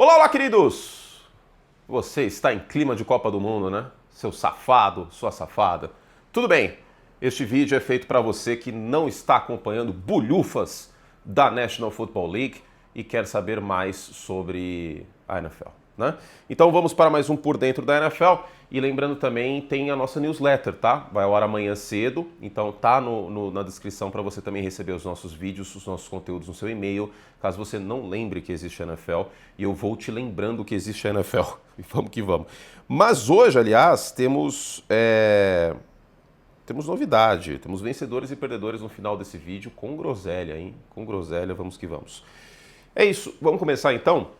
Olá, olá, queridos! Você está em clima de Copa do Mundo, né? Seu safado, sua safada. Tudo bem, este vídeo é feito para você que não está acompanhando bulhufas da National Football League e quer saber mais sobre a NFL, né? Então vamos para mais um Por Dentro da NFL. E lembrando também, tem a nossa newsletter, tá? Vai ao ar amanhã cedo, então tá na descrição para você também receber os nossos vídeos, os nossos conteúdos no seu e-mail, caso você não lembre que existe a NFL, e eu vou te lembrando que existe a NFL. E vamos que vamos. Mas hoje, aliás, temos novidade, temos vencedores e perdedores no final desse vídeo, com groselha, hein? Com groselha, vamos que vamos. É isso, vamos começar então?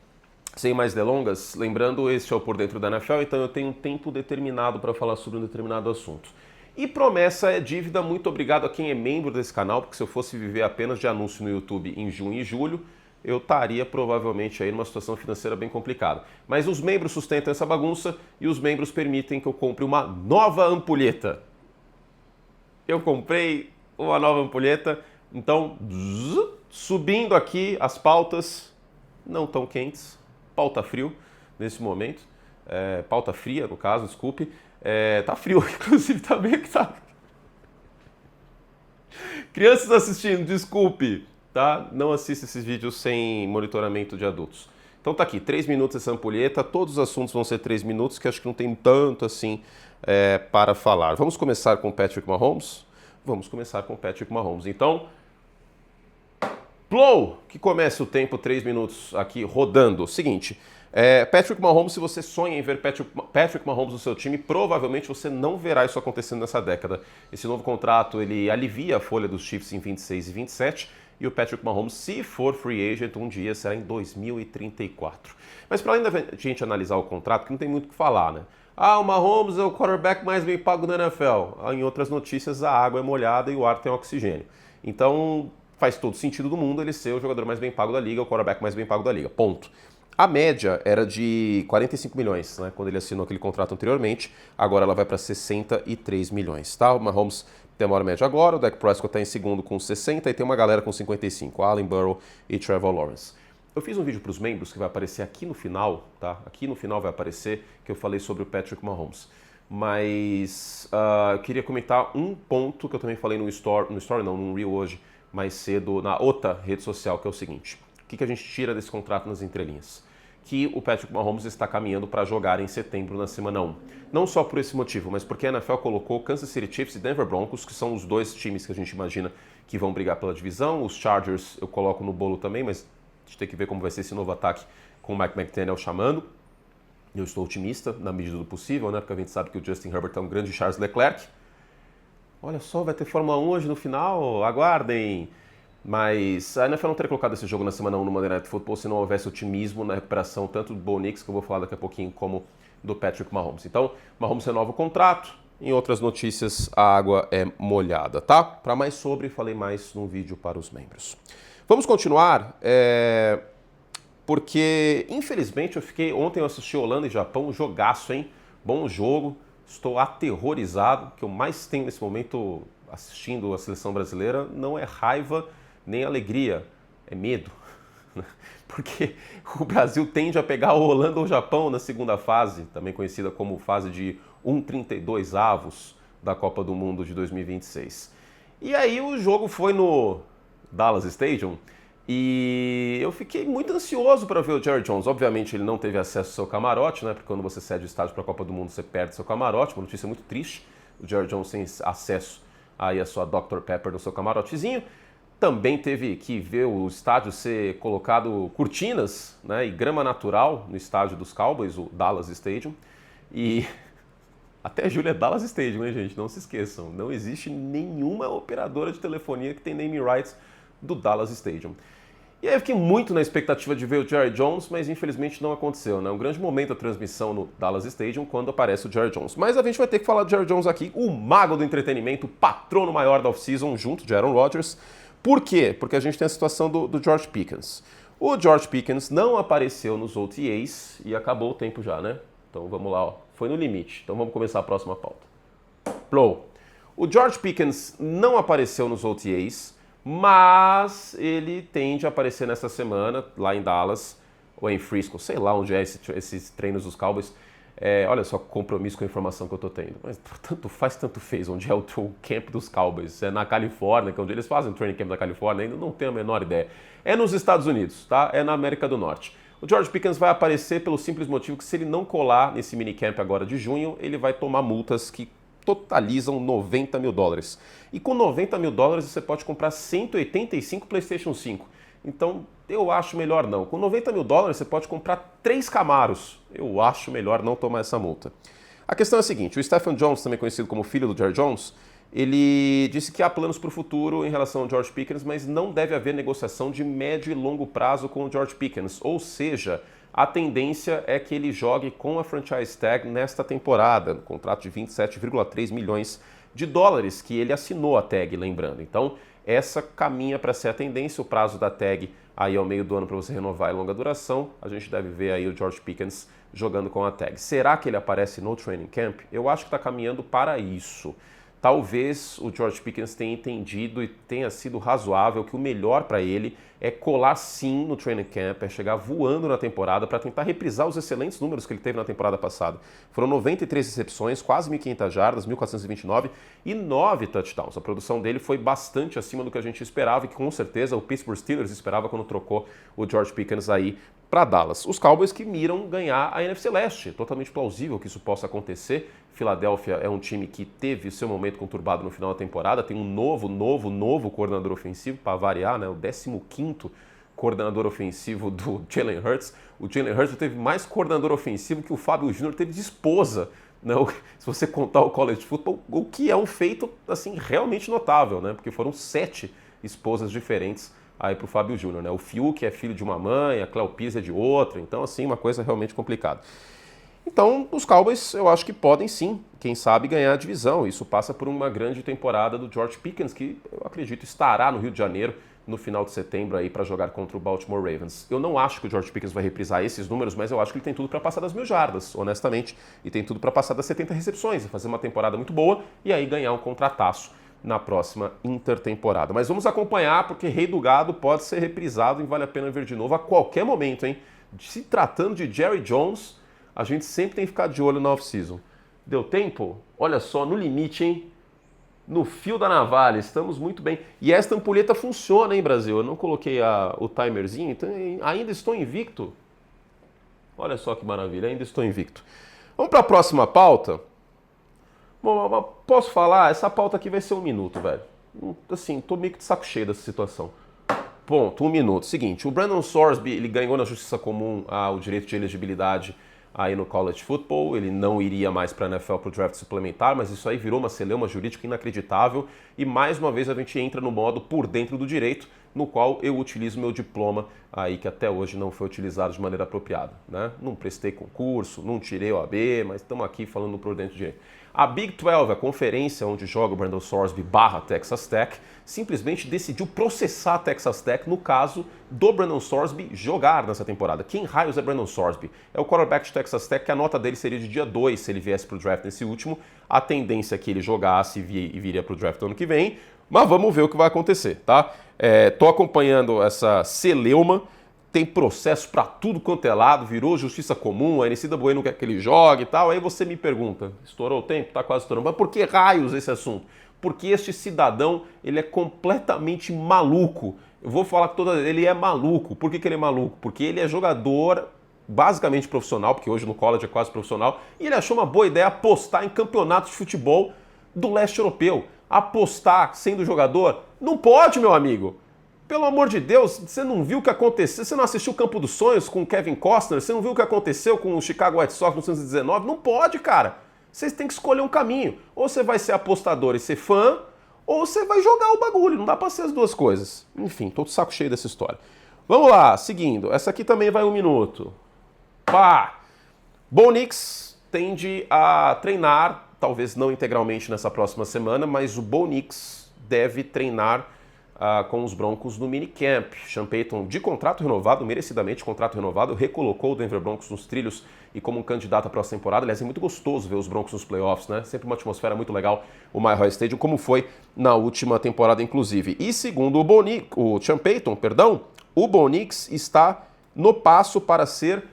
Sem mais delongas, lembrando, este é o Por Dentro da NFL, então eu tenho um tempo determinado para falar sobre um determinado assunto. E promessa é dívida, muito obrigado a quem é membro desse canal, porque se eu fosse viver apenas de anúncio no YouTube em junho e julho, eu estaria provavelmente aí numa situação financeira bem complicada. Mas os membros sustentam essa bagunça e os membros permitem que eu compre uma nova ampulheta. Eu comprei uma nova ampulheta, então subindo aqui as pautas, não tão quentes, pauta frio nesse momento, pauta fria no caso, desculpe, tá frio, inclusive tá bem que tá. Crianças assistindo, desculpe, tá? Não assista esses vídeos sem monitoramento de adultos. Então tá aqui, 3 minutos essa ampulheta, todos os assuntos vão ser 3 minutos, que acho que não tem tanto assim para falar. Vamos começar com o Patrick Mahomes? Vamos começar com o Patrick Mahomes. Então, Plow, que comece o tempo, 3 minutos aqui rodando. Seguinte, Patrick Mahomes, se você sonha em ver Patrick Mahomes no seu time, provavelmente você não verá isso acontecendo nessa década. Esse novo contrato, ele alivia a folha dos Chiefs em 26 e 27, e o Patrick Mahomes, se for free agent, um dia será em 2034. Mas para além da gente analisar o contrato, que não tem muito o que falar, né? Ah, o Mahomes é o quarterback mais bem pago da NFL. Em outras notícias, a água é molhada e o ar tem oxigênio. Então, faz todo sentido do mundo ele ser o jogador mais bem pago da liga, o quarterback mais bem pago da liga. Ponto. A média era de 45 milhões, né, quando ele assinou aquele contrato anteriormente. Agora ela vai para 63 milhões, tá? O Mahomes tem a maior média agora, o Dak Prescott está em segundo com 60 e tem uma galera com 55, Allen Burrow e Trevor Lawrence. Eu fiz um vídeo para os membros que vai aparecer aqui no final, tá? Aqui no final vai aparecer que eu falei sobre o Patrick Mahomes. Mas eu queria comentar um ponto que eu também falei num Reel hoje, mais cedo, na outra rede social, que é o seguinte. O que a gente tira desse contrato nas entrelinhas? Que o Patrick Mahomes está caminhando para jogar em setembro na semana 1. Não só por esse motivo, mas porque a NFL colocou Kansas City Chiefs e Denver Broncos, que são os dois times que a gente imagina que vão brigar pela divisão. Os Chargers eu coloco no bolo também, mas a gente tem que ver como vai ser esse novo ataque com o Mike McDaniel chamando. Eu estou otimista, na medida do possível, né? Porque a gente sabe que o Justin Herbert é um grande Charles Leclerc. Olha só, vai ter Fórmula 1 hoje no final, aguardem. Mas a NFL não teria colocado esse jogo na semana 1 no Monday Night Football se não houvesse otimismo na recuperação tanto do Bo Nix, que eu vou falar daqui a pouquinho, como do Patrick Mahomes. Então, Mahomes renova o contrato. Em outras notícias, a água é molhada, tá? Para mais sobre, falei mais num vídeo para os membros. Vamos continuar, porque infelizmente ontem eu assisti Holanda e Japão, um jogaço, hein? Bom jogo, estou aterrorizado, o que eu mais tenho nesse momento assistindo a seleção brasileira não é raiva nem alegria, é medo. Porque o Brasil tende a pegar a Holanda ou o Japão na segunda fase, também conhecida como fase de 1/32 avos da Copa do Mundo de 2026. E aí o jogo foi no Dallas Stadium e eu fiquei muito ansioso para ver o Jerry Jones. Obviamente ele não teve acesso ao seu camarote, né? Porque quando você cede o estádio para a Copa do Mundo você perde seu camarote, uma notícia muito triste. O Jerry Jones tem acesso aí a sua Dr. Pepper no seu camarotezinho. Também teve que ver o estádio ser colocado cortinas, né, e grama natural no estádio dos Cowboys, o Dallas Stadium. E até julho é Dallas Stadium, hein, gente? Não se esqueçam. Não existe nenhuma operadora de telefonia que tem name rights do Dallas Stadium. E aí eu fiquei muito na expectativa de ver o Jerry Jones, mas infelizmente não aconteceu, né? Um grande momento da transmissão no Dallas Stadium quando aparece o Jerry Jones. Mas a gente vai ter que falar de Jerry Jones aqui, o mago do entretenimento, o patrono maior da off-season, junto de Aaron Rodgers. Por quê? Porque a gente tem a situação do George Pickens. O George Pickens não apareceu nos OTAs e acabou o tempo já, né? Então vamos lá, ó. Foi no limite. Então vamos começar a próxima pauta. Blow. O George Pickens não apareceu nos OTAs, mas ele tende a aparecer nessa semana, lá em Dallas, ou em Frisco, sei lá onde é esses treinos dos Cowboys. Olha só o compromisso com a informação que eu tô tendo. Mas tanto faz, tanto fez. Onde é o camp dos Cowboys? É na Califórnia, que é onde eles fazem o training camp da Califórnia, ainda não tenho a menor ideia. É nos Estados Unidos, tá? É na América do Norte. O George Pickens vai aparecer pelo simples motivo que se ele não colar nesse minicamp agora de junho, ele vai tomar multas que totalizam $90 mil. E com $90 mil você pode comprar 185 PlayStation 5. Então, eu acho melhor não. Com $90 mil você pode comprar 3 Camaros. Eu acho melhor não tomar essa multa. A questão é a seguinte, o Stephen Jones, também conhecido como filho do Jerry Jones, ele disse que há planos para o futuro em relação ao George Pickens, mas não deve haver negociação de médio e longo prazo com o George Pickens. Ou seja, a tendência é que ele jogue com a franchise tag nesta temporada, no contrato de $27,3 milhões que ele assinou a tag, lembrando. Então, essa caminha para ser a tendência, o prazo da tag aí ao meio do ano para você renovar em longa duração, a gente deve ver aí o George Pickens jogando com a tag. Será que ele aparece no training camp? Eu acho que está caminhando para isso. Talvez o George Pickens tenha entendido e tenha sido razoável que o melhor para ele é colar sim no training camp, é chegar voando na temporada para tentar reprisar os excelentes números que ele teve na temporada passada. Foram 93 recepções, quase 1.500 jardas, 1.429 e 9 touchdowns. A produção dele foi bastante acima do que a gente esperava e que com certeza o Pittsburgh Steelers esperava quando trocou o George Pickens aí para Dallas. Os Cowboys que miram ganhar a NFC Leste. Totalmente plausível que isso possa acontecer. Filadélfia é um time que teve seu momento conturbado no final da temporada, tem um novo coordenador ofensivo, para variar, né? O 15º coordenador ofensivo do Jalen Hurts. O Jalen Hurts teve mais coordenador ofensivo que o Fábio Júnior teve de esposa, né? Se você contar o college football, o que é um feito assim realmente notável, né? Porque foram 7 esposas diferentes aí para o Fábio Júnior, né? O Fiuk é filho de uma mãe, a Cleo Pisa é de outra, então assim, uma coisa realmente complicada. Então, os Cowboys eu acho que podem sim, quem sabe, ganhar a divisão. Isso passa por uma grande temporada do George Pickens, que eu acredito estará no Rio de Janeiro no final de setembro aí para jogar contra o Baltimore Ravens. Eu não acho que o George Pickens vai reprisar esses números, mas eu acho que ele tem tudo para passar das 1.000 jardas, honestamente, e tem tudo para passar das 70 recepções, e fazer uma temporada muito boa e aí ganhar um contrataço na próxima intertemporada. Mas vamos acompanhar, porque Rei do Gado pode ser reprisado e vale a pena ver de novo a qualquer momento, hein? Se tratando de Jerry Jones, a gente sempre tem que ficar de olho na off-season. Deu tempo? Olha só, no limite, hein? No fio da navalha, estamos muito bem. E esta ampulheta funciona, hein, Brasil? Eu não coloquei o timerzinho, então ainda estou invicto. Olha só que maravilha, ainda estou invicto. Vamos para a próxima pauta? Bom, posso falar? Essa pauta aqui vai ser 1 minuto, velho. Assim, tô meio que de saco cheio dessa situação. Ponto, 1 minuto. Seguinte, o Brandon Sorsby, ele ganhou na Justiça Comum o direito de elegibilidade aí no college football, ele não iria mais para a NFL para o draft suplementar, mas isso aí virou uma celeuma jurídica inacreditável e mais uma vez a gente entra no modo por dentro do direito, no qual eu utilizo meu diploma aí que até hoje não foi utilizado de maneira apropriada, né? Não prestei concurso, não tirei o AB, mas estamos aqui falando por dentro do direito. A Big 12, a conferência onde joga o Brandon Sorsby / Texas Tech, simplesmente decidiu processar a Texas Tech no caso do Brandon Sorsby jogar nessa temporada. Quem raios é Brandon Sorsby? É o quarterback de Texas Tech, que a nota dele seria de dia 2 se ele viesse para o draft nesse último. A tendência é que ele jogasse e viria para o draft ano que vem, mas vamos ver o que vai acontecer, tá? Tô acompanhando essa celeuma, tem processo para tudo quanto é lado, virou justiça comum, a NCAA não quer que ele jogue e tal. Aí você me pergunta, estourou o tempo? Tá quase estourando. Mas por que raios esse assunto? Porque este cidadão, ele é completamente maluco. Eu vou falar que ele é maluco. Por que ele é maluco? Porque ele é jogador basicamente profissional, porque hoje no college é quase profissional, e ele achou uma boa ideia apostar em campeonatos de futebol do leste europeu. Apostar sendo jogador? Não pode, meu amigo. Pelo amor de Deus, você não viu o que aconteceu? Você não assistiu o Campo dos Sonhos com o Kevin Costner? Você não viu o que aconteceu com o Chicago White Sox no 1919? Não pode, cara. Vocês têm que escolher um caminho. Ou você vai ser apostador e ser fã, ou você vai jogar o bagulho. Não dá pra ser as duas coisas. Enfim, tô de saco cheio dessa história. Vamos lá, seguindo. Essa aqui também vai 1 minuto. Pá! Bo Nix tende a treinar, talvez não integralmente nessa próxima semana, mas o Bo Nix deve treinar com os Broncos no minicamp. Sean Payton, de contrato renovado, merecidamente contrato renovado, recolocou o Denver Broncos nos trilhos e como um candidato à próxima temporada. Aliás, é muito gostoso ver os Broncos nos playoffs, né? Sempre uma atmosfera muito legal, o Mile Stadium, como foi na última temporada, inclusive. E segundo o Sean Payton, o Bo Nix está no passo para ser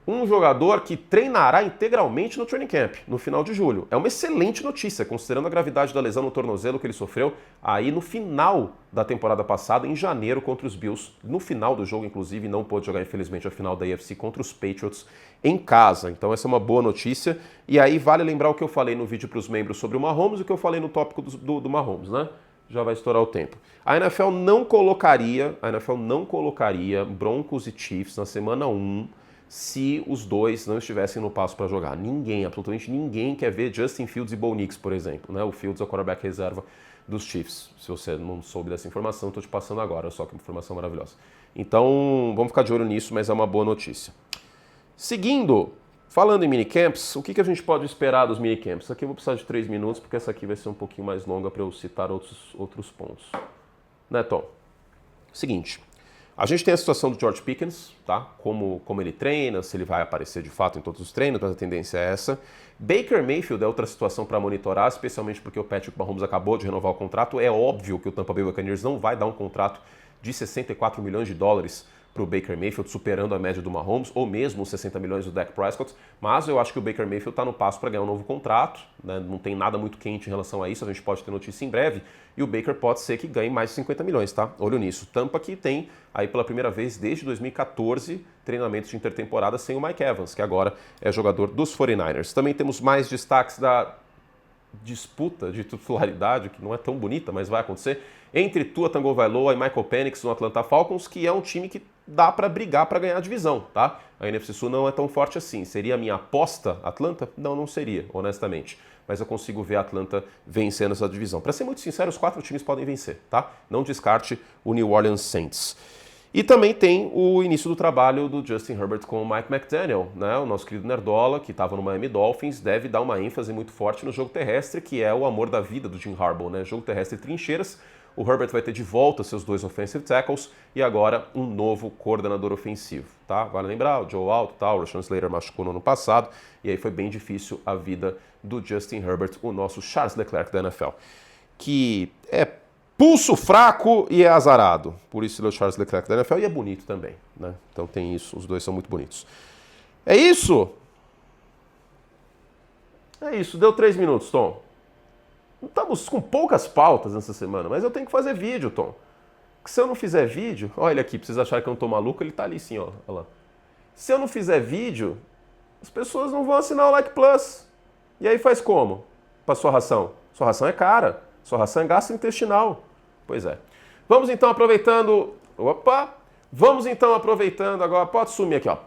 um jogador que treinará integralmente no training camp, no final de julho. É uma excelente notícia, considerando a gravidade da lesão no tornozelo que ele sofreu aí no final da temporada passada, em janeiro, contra os Bills. No final do jogo, inclusive, não pôde jogar, infelizmente, a final da AFC contra os Patriots em casa. Então essa é uma boa notícia. E aí vale lembrar o que eu falei no vídeo para os membros sobre o Mahomes e o que eu falei no tópico do Mahomes, né? Já vai estourar o tempo. A NFL não colocaria Broncos e Chiefs na semana 1 se os dois não estivessem no passo para jogar. Ninguém, absolutamente ninguém quer ver Justin Fields e Bo Nix, por exemplo. Né? O Fields é o quarterback reserva dos Chiefs. Se você não soube dessa informação, estou te passando agora, só que informação maravilhosa. Então, vamos ficar de olho nisso, mas é uma boa notícia. Seguindo, falando em minicamps, o que a gente pode esperar dos minicamps? Aqui eu vou precisar de 3 minutos, porque essa aqui vai ser um pouquinho mais longa para eu citar outros pontos. Né, Tom? Seguinte, a gente tem a situação do George Pickens, tá? Como ele treina, se ele vai aparecer de fato em todos os treinos, mas a tendência é essa. Baker Mayfield é outra situação para monitorar, especialmente porque o Patrick Mahomes acabou de renovar o contrato. É óbvio que o Tampa Bay Buccaneers não vai dar um contrato de 64 milhões de dólares para o Baker Mayfield, superando a média do Mahomes, ou mesmo os 60 milhões do Dak Prescott, mas eu acho que o Baker Mayfield está no passo para ganhar um novo contrato, né? Não tem nada muito quente em relação a isso, a gente pode ter notícia em breve, e o Baker pode ser que ganhe mais de 50 milhões, tá? Olho nisso. Tampa que tem, aí pela primeira vez desde 2014, treinamentos de intertemporada sem o Mike Evans, que agora é jogador dos 49ers. Também temos mais destaques da disputa de titularidade, que não é tão bonita, mas vai acontecer, entre Tua Tagovailoa e Michael Penix no Atlanta Falcons, que é um time que dá para brigar para ganhar a divisão, tá? A NFC Sul não é tão forte assim. Seria a minha aposta Atlanta? Não seria, honestamente. Mas eu consigo ver a Atlanta vencendo essa divisão. Para ser muito sincero, os 4 times podem vencer, tá? Não descarte o New Orleans Saints. E também tem o início do trabalho do Justin Herbert com o Mike McDaniel, né? O nosso querido Nerdola, que estava no Miami Dolphins, deve dar uma ênfase muito forte no jogo terrestre, que é o amor da vida do Jim Harbaugh, né? Jogo terrestre e trincheiras. O Herbert vai ter de volta seus 2 offensive tackles e agora um novo coordenador ofensivo, tá? Vale lembrar, o Joe Alt, tá? O Rashawn Slater machucou no ano passado e aí foi bem difícil a vida do Justin Herbert, o nosso Charles Leclerc da NFL, que é pulso fraco e é azarado. Por isso ele é o Charles Leclerc da NFL e é bonito também, né? Então tem isso, os dois são muito bonitos. É isso? É isso, deu 3 minutos, Tom. Estamos com poucas pautas nessa semana, mas eu tenho que fazer vídeo, Tom. Porque se eu não fizer vídeo... Olha ele aqui, pra vocês acharem que eu não tô maluco, ele tá ali sim, ó. Olha lá. Se eu não fizer vídeo, as pessoas não vão assinar o Like Plus. E aí faz como? Pra sua ração? Sua ração é cara. Sua ração é gastrointestinal. Pois é. Vamos então aproveitando... Opa! Vamos então aproveitando agora... Pode sumir aqui, ó.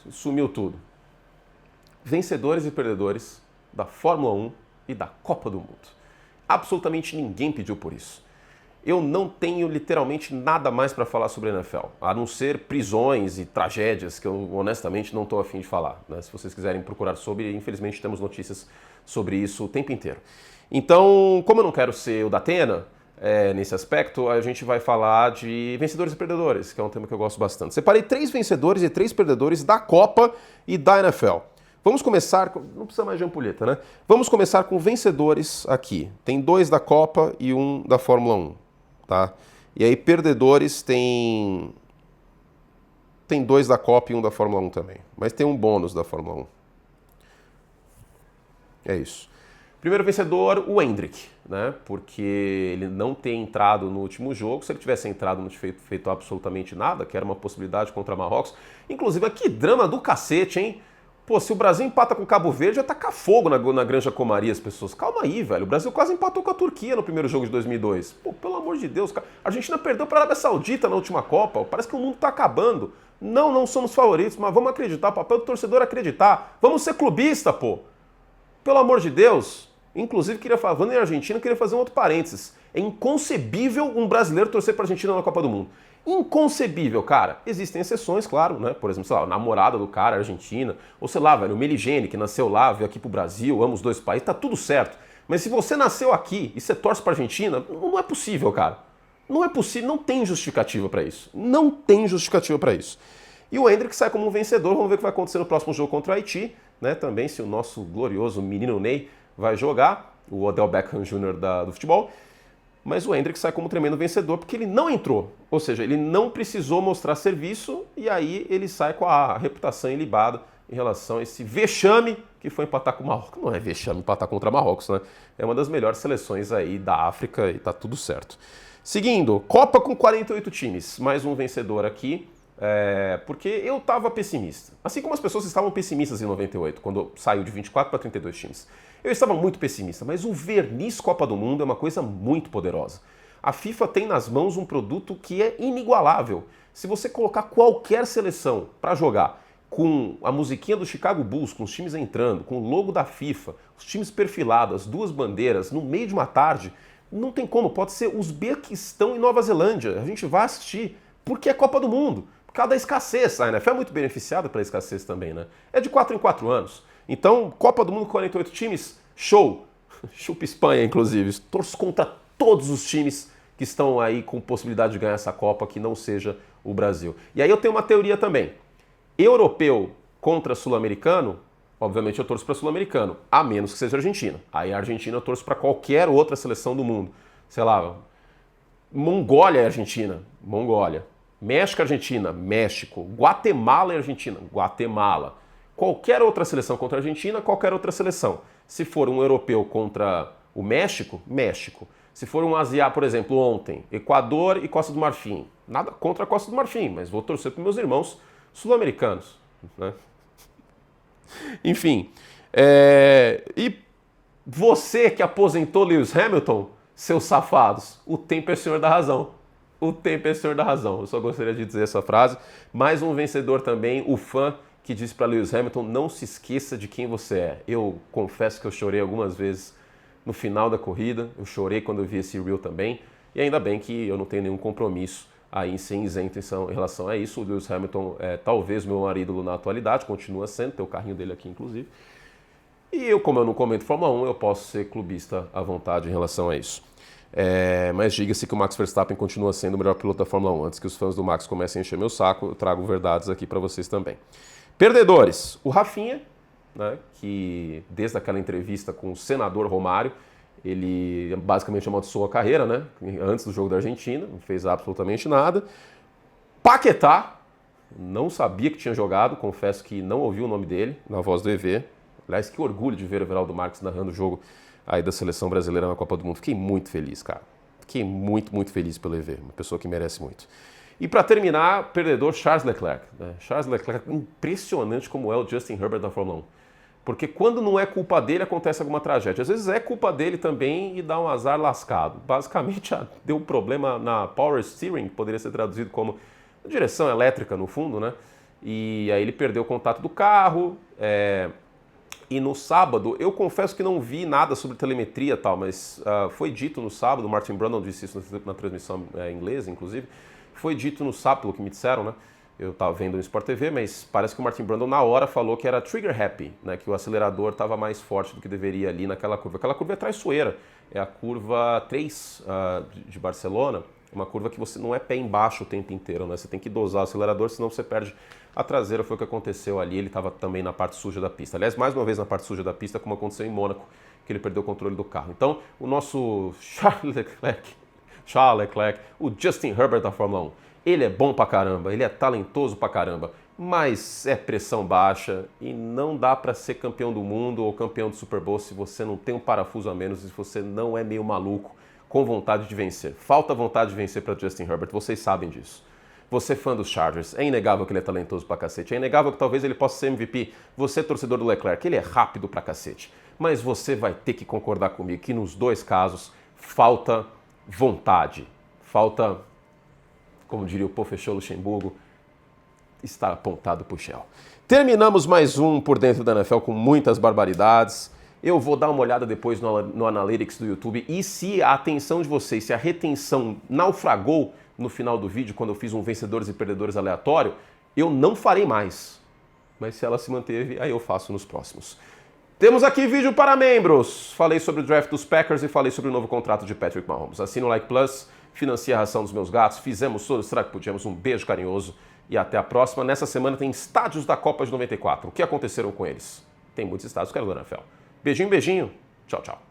Sumiu tudo. Vencedores e perdedores da Fórmula 1 e da Copa do Mundo. Absolutamente ninguém pediu por isso. Eu não tenho literalmente nada mais para falar sobre a NFL, a não ser prisões e tragédias que eu honestamente não estou afim de falar, né? Se vocês quiserem procurar sobre, infelizmente temos notícias sobre isso o tempo inteiro. Então, como eu não quero ser o Datena, nesse aspecto, a gente vai falar de vencedores e perdedores, que é um tema que eu gosto bastante. Separei 3 vencedores e 3 perdedores da Copa e da NFL. Vamos começar, não precisa mais de ampulheta, né? Vamos começar com vencedores aqui. Tem 2 da Copa e 1 da Fórmula 1, tá? E aí perdedores tem 2 da Copa e 1 da Fórmula 1 também. Mas tem um bônus da Fórmula 1. É isso. Primeiro vencedor, o Hendrick, né? Porque ele não tem entrado no último jogo. Se ele tivesse entrado, não tinha feito absolutamente nada, que era uma possibilidade contra Marrocos. Inclusive, que drama do cacete, hein? Pô, se o Brasil empata com o Cabo Verde, já tacar fogo na Granja Comari as pessoas. Calma aí, velho. O Brasil quase empatou com a Turquia no primeiro jogo de 2002. Pô, pelo amor de Deus, cara. A Argentina perdeu para a Arábia Saudita na última Copa. Parece que o mundo tá acabando. Não somos favoritos, mas vamos acreditar. O papel do torcedor é acreditar. Vamos ser clubista, pô. Pelo amor de Deus. Inclusive, falando em Argentina, queria fazer um outro parênteses. É inconcebível um brasileiro torcer para a Argentina na Copa do Mundo. Inconcebível, cara. Existem exceções, claro, né? Por exemplo, sei lá, a namorada do cara, Argentina, ou sei lá, velho, o Meligeni, que nasceu lá, veio aqui pro Brasil, ama os 2 países, tá tudo certo. Mas se você nasceu aqui e você torce pra Argentina, não é possível, cara. Não é possível, não tem justificativa pra isso. Não tem justificativa pra isso. E o Hendrick sai como um vencedor, vamos ver o que vai acontecer no próximo jogo contra o Haiti, né? Também se o nosso glorioso menino Ney vai jogar, o Odell Beckham Jr. do futebol. mas o Hendrick sai como tremendo vencedor porque ele não entrou. Ou seja, ele não precisou mostrar serviço e aí ele sai com a reputação ilibada em relação a esse vexame que foi empatar com o Marrocos. Não é vexame empatar contra Marrocos, né? É uma das melhores seleções aí da África e tá tudo certo. Seguindo, Copa com 48 times. Mais um vencedor aqui. Porque eu estava pessimista. Assim como as pessoas estavam pessimistas em 98, quando saiu de 24 para 32 times. Eu estava muito pessimista, mas o verniz Copa do Mundo é uma coisa muito poderosa. A FIFA tem nas mãos um produto que é inigualável. Se você colocar qualquer seleção para jogar com a musiquinha do Chicago Bulls, com os times entrando, com o logo da FIFA, os times perfilados, as duas bandeiras, no meio de uma tarde, não tem como. Pode ser Uzbequistão e Nova Zelândia. A gente vai assistir, porque é Copa do Mundo. Por causa da escassez. A NFL é muito beneficiada pela escassez também, né? É de 4 em 4 anos. Então, Copa do Mundo com 48 times, show. Chupa Espanha, inclusive. Torço contra todos os times que estão aí com possibilidade de ganhar essa Copa, que não seja o Brasil. E aí eu tenho uma teoria também. Europeu contra sul-americano, obviamente eu torço para sul-americano, a menos que seja Argentina. Aí a Argentina eu torço para qualquer outra seleção do mundo. Sei lá, Mongólia e Argentina, Mongólia. México e Argentina, México. Guatemala e Argentina, Guatemala. Qualquer outra seleção contra a Argentina, qualquer outra seleção. Se for um europeu contra o México, México. Se for um asiático, por exemplo, ontem, Equador e Costa do Marfim. Nada contra a Costa do Marfim, mas vou torcer para meus irmãos sul-americanos. Né? Enfim. E você que aposentou Lewis Hamilton, seus safados, o tempo é senhor da razão. O tempo é senhor da razão. Eu só gostaria de dizer essa frase. Mais um vencedor também, o fã que disse para Lewis Hamilton, não se esqueça de quem você é. Eu confesso que eu chorei algumas vezes no final da corrida, eu chorei quando eu vi esse reel também, e ainda bem que eu não tenho nenhum compromisso aí em ser isento em relação a isso. O Lewis Hamilton é talvez meu maior ídolo na atualidade, continua sendo, tem o carrinho dele aqui inclusive. E eu, como eu não comento Fórmula 1, eu posso ser clubista à vontade em relação a isso. Mas diga-se que o Max Verstappen continua sendo o melhor piloto da Fórmula 1. Antes que os fãs do Max comecem a encher meu saco, eu trago verdades aqui para vocês também. Perdedores, o Rafinha, né, que desde aquela entrevista com o senador Romário, ele basicamente amaldiçoou a carreira, né, antes do jogo da Argentina, não fez absolutamente nada. Paquetá, não sabia que tinha jogado, confesso que não ouvi o nome dele na voz do EV. Aliás, que orgulho de ver o Everaldo Marques narrando o jogo aí da seleção brasileira na Copa do Mundo. Fiquei muito feliz, cara. Fiquei muito, muito feliz pelo EV, uma pessoa que merece muito. E para terminar, perdedor Charles Leclerc. Né? Charles Leclerc, impressionante como é o Justin Herbert da Fórmula 1. Porque quando não é culpa dele, acontece alguma tragédia. Às vezes é culpa dele também e dá um azar lascado. Basicamente, deu um problema na Power Steering, que poderia ser traduzido como direção elétrica, no fundo, né? E aí ele perdeu o contato do carro. E no sábado, eu confesso que não vi nada sobre telemetria e tal, mas foi dito no sábado, o Martin Brundle disse isso na transmissão inglesa, inclusive. Foi dito no sábado, pelo que me disseram, né? Eu estava vendo no Sport TV, mas parece que o Martin Brundle na hora falou que era trigger happy, né? Que o acelerador estava mais forte do que deveria ali naquela curva. Aquela curva é traiçoeira, é a curva 3 de Barcelona, uma curva que você não é pé embaixo o tempo inteiro, né? Você tem que dosar o acelerador, senão você perde a traseira. Foi o que aconteceu ali, ele estava também na parte suja da pista. Aliás, mais uma vez na parte suja da pista, como aconteceu em Mônaco, que ele perdeu o controle do carro. Então, o nosso Charles Leclerc, o Justin Herbert da Fórmula 1, ele é bom pra caramba, ele é talentoso pra caramba, mas é pressão baixa e não dá pra ser campeão do mundo ou campeão do Super Bowl se você não tem um parafuso a menos e se você não é meio maluco com vontade de vencer. Falta vontade de vencer pra Justin Herbert, vocês sabem disso. Você fã dos Chargers, é inegável que ele é talentoso pra cacete, é inegável que talvez ele possa ser MVP. Você, torcedor do Leclerc, ele é rápido pra cacete. Mas você vai ter que concordar comigo que nos dois casos falta vontade, falta, como diria o professor Luxemburgo, estar apontado pro Shell. Terminamos mais um Por Dentro da NFL com muitas barbaridades. Eu vou dar uma olhada depois no Analytics do YouTube e se a atenção de vocês, se a retenção naufragou no final do vídeo, quando eu fiz um vencedores e perdedores aleatório, eu não farei mais. Mas se ela se manteve, aí eu faço nos próximos. Temos aqui vídeo para membros. Falei sobre o draft dos Packers e falei sobre o novo contrato de Patrick Mahomes. Assina o Like Plus, financia a ração dos meus gatos, fizemos todo o estrago que podíamos. Um beijo carinhoso e até a próxima. Nessa semana tem estádios da Copa de 94. O que aconteceram com eles? Tem muitos estádios que eram da NFL. Beijinho, beijinho. Tchau, tchau.